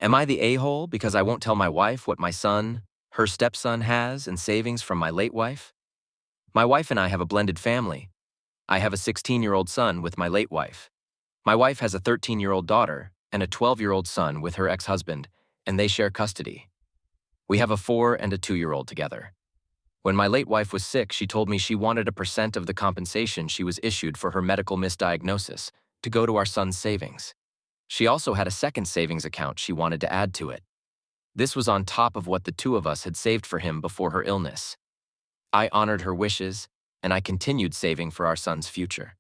Am I the a-hole because I won't tell my wife what my son, her stepson has in savings from my late wife? My wife and I have a blended family. I have a 16-year-old son with my late wife. My wife has a 13-year-old daughter and a 12-year-old son with her ex-husband, and they share custody. We have a 4 and a 2-year-old together. When my late wife was sick, she told me she wanted a percent of the compensation she was issued for her medical misdiagnosis to go to our son's savings. She also had a second savings account she wanted to add to it. This was on top of what the two of us had saved for him before her illness. I honored her wishes, and I continued saving for our son's future.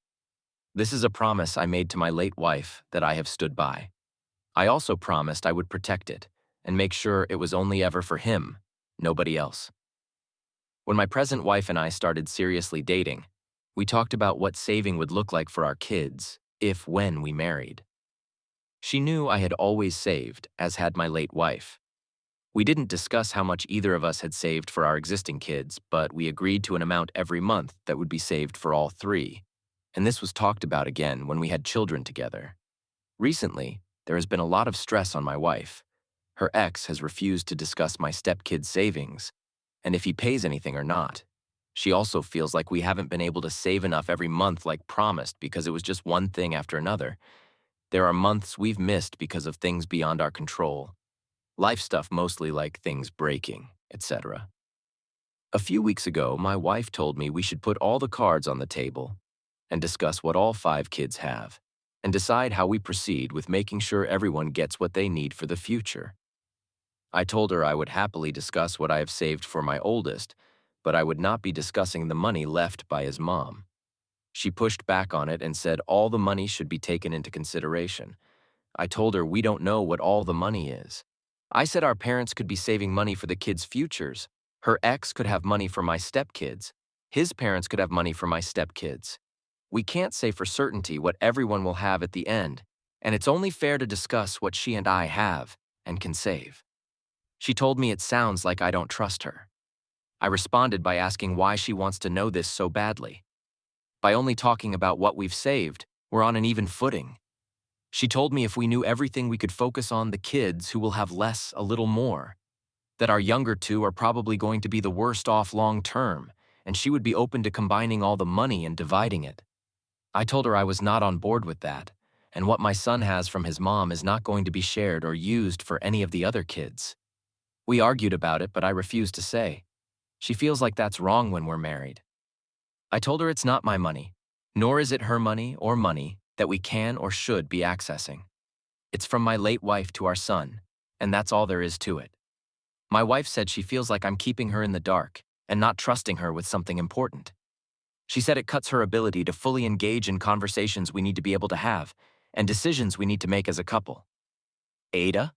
This is a promise I made to my late wife that I have stood by. I also promised I would protect it and make sure it was only ever for him, nobody else. When my present wife and I started seriously dating, we talked about what saving would look like for our kids when we married. She knew I had always saved, as had my late wife. We didn't discuss how much either of us had saved for our existing kids, but we agreed to an amount every month that would be saved for all three, and this was talked about again when we had children together. Recently, there has been a lot of stress on my wife. Her ex has refused to discuss my stepkid's savings, and if he pays anything or not. She also feels like we haven't been able to save enough every month like promised because it was just one thing after another. There are months we've missed because of things beyond our control. Life stuff mostly like things breaking, etc. A few weeks ago, my wife told me we should put all the cards on the table and discuss what all 5 kids have, and decide how we proceed with making sure everyone gets what they need for the future. I told her I would happily discuss what I have saved for my oldest, but I would not be discussing the money left by his mom. She pushed back on it and said all the money should be taken into consideration. I told her we don't know what all the money is. I said our parents could be saving money for the kids' futures. Her ex could have money for my stepkids. His parents could have money for my stepkids. We can't say for certainty what everyone will have at the end, and it's only fair to discuss what she and I have and can save. She told me it sounds like I don't trust her. I responded by asking why she wants to know this so badly. By only talking about what we've saved, we're on an even footing. She told me if we knew everything, we could focus on the kids who will have less a little more. That our younger 2 are probably going to be the worst off long term, and she would be open to combining all the money and dividing it. I told her I was not on board with that, and what my son has from his mom is not going to be shared or used for any of the other kids. We argued about it, but I refused to say. She feels like that's wrong when we're married. I told her it's not my money, nor is it her money or money that we can or should be accessing. It's from my late wife to our son, and that's all there is to it. My wife said she feels like I'm keeping her in the dark and not trusting her with something important. She said it cuts her ability to fully engage in conversations we need to be able to have and decisions we need to make as a couple. Ada?